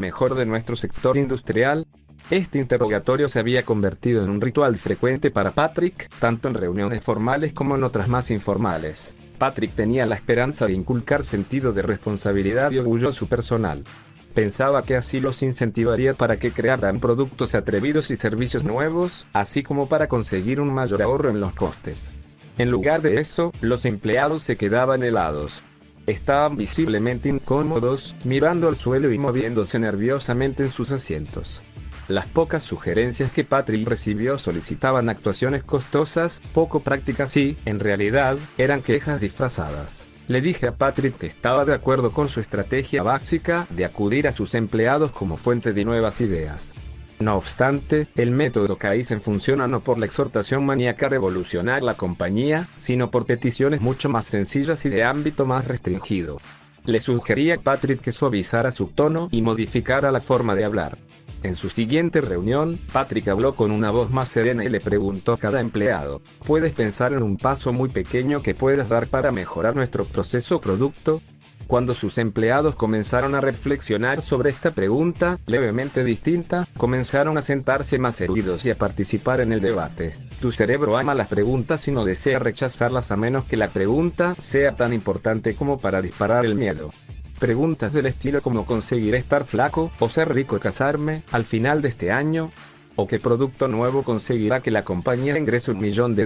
mejor de nuestro sector industrial? Este interrogatorio se había convertido en un ritual frecuente para Patrick, tanto en reuniones formales como en otras más informales. Patrick tenía la esperanza de inculcar sentido de responsabilidad y orgullo a su personal. Pensaba que así los incentivaría para que crearan productos atrevidos y servicios nuevos, así como para conseguir un mayor ahorro en los costes. En lugar de eso, los empleados se quedaban helados. Estaban visiblemente incómodos, mirando al suelo y moviéndose nerviosamente en sus asientos. Las pocas sugerencias que Patrick recibió solicitaban actuaciones costosas, poco prácticas y, en realidad, eran quejas disfrazadas. Le dije a Patrick que estaba de acuerdo con su estrategia básica de acudir a sus empleados como fuente de nuevas ideas. No obstante, el método Kaizen funciona no por la exhortación maníaca a revolucionar la compañía, sino por peticiones mucho más sencillas y de ámbito más restringido. Le sugerí a Patrick que suavizara su tono y modificara la forma de hablar. En su siguiente reunión, Patrick habló con una voz más serena y le preguntó a cada empleado: ¿puedes pensar en un paso muy pequeño que puedas dar para mejorar nuestro proceso o producto? Cuando sus empleados comenzaron a reflexionar sobre esta pregunta, levemente distinta, comenzaron a sentarse más erguidos y a participar en el debate. Tu cerebro ama las preguntas y no desea rechazarlas a menos que la pregunta sea tan importante como para disparar el miedo. Preguntas del estilo como ¿conseguiré estar flaco o ser rico y casarme al final de este año? ¿O qué producto nuevo conseguirá que la compañía ingrese $1 millón?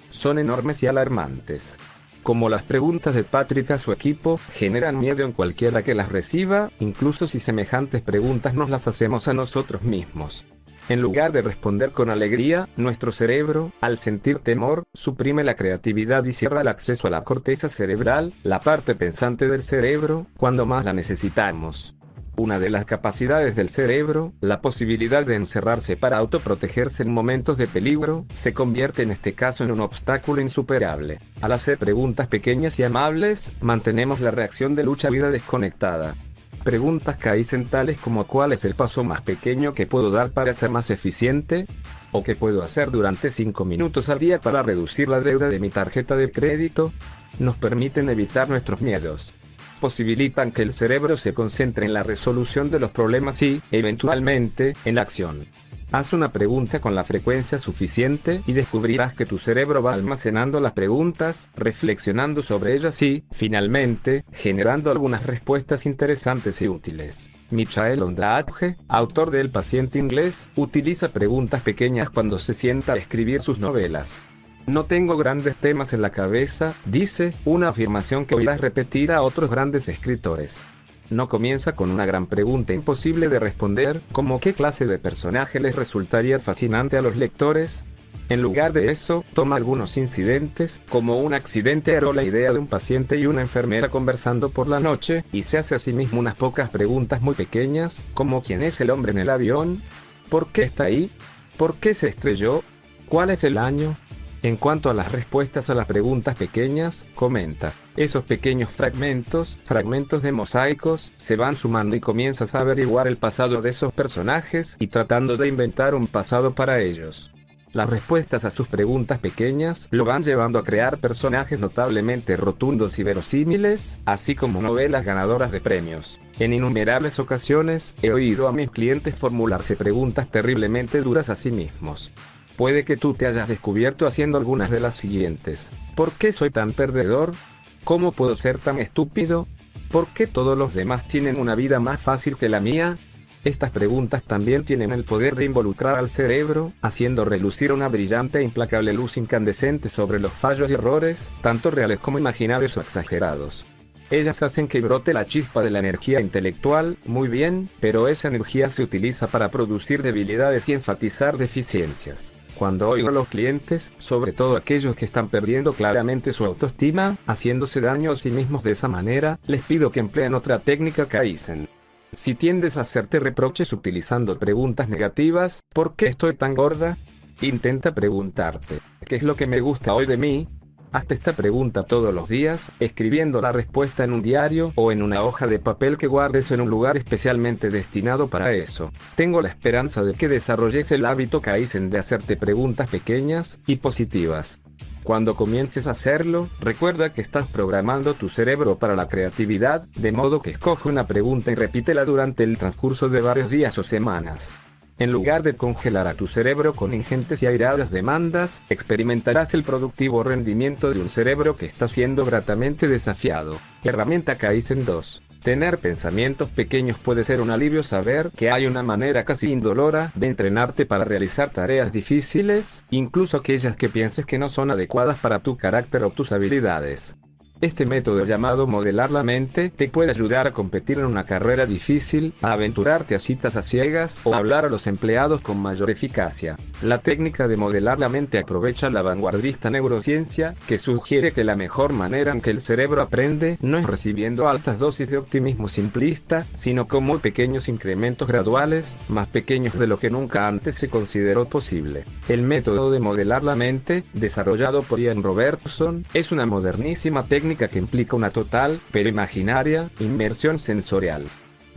Son enormes y alarmantes. Como las preguntas de Patrick a su equipo, generan miedo en cualquiera que las reciba, incluso si semejantes preguntas nos las hacemos a nosotros mismos. En lugar de responder con alegría, nuestro cerebro, al sentir temor, suprime la creatividad y cierra el acceso a la corteza cerebral, la parte pensante del cerebro, cuando más la necesitamos. Una de las capacidades del cerebro, la posibilidad de encerrarse para autoprotegerse en momentos de peligro, se convierte en este caso en un obstáculo insuperable. Al hacer preguntas pequeñas y amables, mantenemos la reacción de lucha-vida desconectada. Preguntas Kaizen tales como ¿cuál es el paso más pequeño que puedo dar para ser más eficiente? ¿O qué puedo hacer durante 5 minutos al día para reducir la deuda de mi tarjeta de crédito? Nos permiten evitar nuestros miedos. Posibilitan que el cerebro se concentre en la resolución de los problemas y, eventualmente, en la acción. Haz una pregunta con la frecuencia suficiente y descubrirás que tu cerebro va almacenando las preguntas, reflexionando sobre ellas y, finalmente, generando algunas respuestas interesantes y útiles. Michael Ondaatje, autor de El paciente inglés, utiliza preguntas pequeñas cuando se sienta a escribir sus novelas. No tengo grandes temas en la cabeza, dice, una afirmación que oirás repetir a otros grandes escritores. No comienza con una gran pregunta imposible de responder, como ¿qué clase de personaje les resultaría fascinante a los lectores? En lugar de eso, toma algunos incidentes, como un accidente o la idea de un paciente y una enfermera conversando por la noche, y se hace a sí mismo unas pocas preguntas muy pequeñas, como ¿quién es el hombre en el avión? ¿Por qué está ahí? ¿Por qué se estrelló? ¿Cuál es el año? En cuanto a las respuestas a las preguntas pequeñas, comenta, esos pequeños fragmentos de mosaicos, se van sumando y comienzas a averiguar el pasado de esos personajes y tratando de inventar un pasado para ellos. Las respuestas a sus preguntas pequeñas lo van llevando a crear personajes notablemente rotundos y verosímiles, así como novelas ganadoras de premios. En innumerables ocasiones, he oído a mis clientes formularse preguntas terriblemente duras a sí mismos. Puede que tú te hayas descubierto haciendo algunas de las siguientes. ¿Por qué soy tan perdedor? ¿Cómo puedo ser tan estúpido? ¿Por qué todos los demás tienen una vida más fácil que la mía? Estas preguntas también tienen el poder de involucrar al cerebro, haciendo relucir una brillante e implacable luz incandescente sobre los fallos y errores, tanto reales como imaginarios o exagerados. Ellas hacen que brote la chispa de la energía intelectual, muy bien, pero esa energía se utiliza para producir debilidades y enfatizar deficiencias. Cuando oigo a los clientes, sobre todo aquellos que están perdiendo claramente su autoestima, haciéndose daño a sí mismos de esa manera, les pido que empleen otra técnica Kaizen. Si tiendes a hacerte reproches utilizando preguntas negativas, ¿por qué estoy tan gorda? Intenta preguntarte, ¿qué es lo que me gusta hoy de mí? Hazte esta pregunta todos los días, escribiendo la respuesta en un diario o en una hoja de papel que guardes en un lugar especialmente destinado para eso. Tengo la esperanza de que desarrolles el hábito Kaizen de hacerte preguntas pequeñas y positivas. Cuando comiences a hacerlo, recuerda que estás programando tu cerebro para la creatividad, de modo que escoge una pregunta y repítela durante el transcurso de varios días o semanas. En lugar de congelar a tu cerebro con ingentes y airadas demandas, experimentarás el productivo rendimiento de un cerebro que está siendo gratamente desafiado. Herramienta Kaizen 2. Tener pensamientos pequeños puede ser un alivio. Saber que hay una manera casi indolora de entrenarte para realizar tareas difíciles, incluso aquellas que pienses que no son adecuadas para tu carácter o tus habilidades. Este método llamado modelar la mente te puede ayudar a competir en una carrera difícil, a aventurarte a citas a ciegas o a hablar a los empleados con mayor eficacia. La técnica de modelar la mente aprovecha la vanguardista neurociencia, que sugiere que la mejor manera en que el cerebro aprende no es recibiendo altas dosis de optimismo simplista, sino con muy pequeños incrementos graduales, más pequeños de lo que nunca antes se consideró posible. El método de modelar la mente, desarrollado por Ian Robertson, es una modernísima técnica que implica una total, pero imaginaria, inmersión sensorial.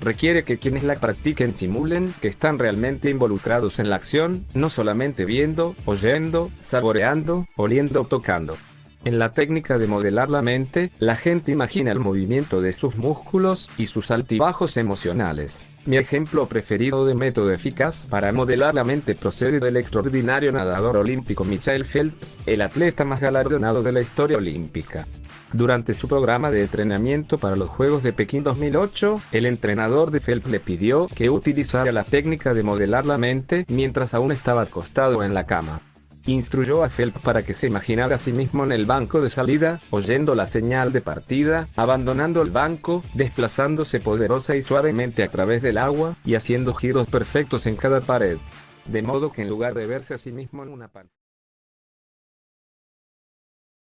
Requiere que quienes la practiquen simulen que están realmente involucrados en la acción, no solamente viendo, oyendo, saboreando, oliendo o tocando. En la técnica de modelar la mente, la gente imagina el movimiento de sus músculos y sus altibajos emocionales. Mi ejemplo preferido de método eficaz para modelar la mente procede del extraordinario nadador olímpico Michael Phelps, el atleta más galardonado de la historia olímpica. Durante su programa de entrenamiento para los Juegos de Pekín 2008, el entrenador de Phelps le pidió que utilizara la técnica de modelar la mente mientras aún estaba acostado en la cama. Instruyó a Phelps para que se imaginara a sí mismo en el banco de salida, oyendo la señal de partida, abandonando el banco, desplazándose poderosa y suavemente a través del agua, y haciendo giros perfectos en cada pared. De modo que en lugar de verse a sí mismo en una pantalla,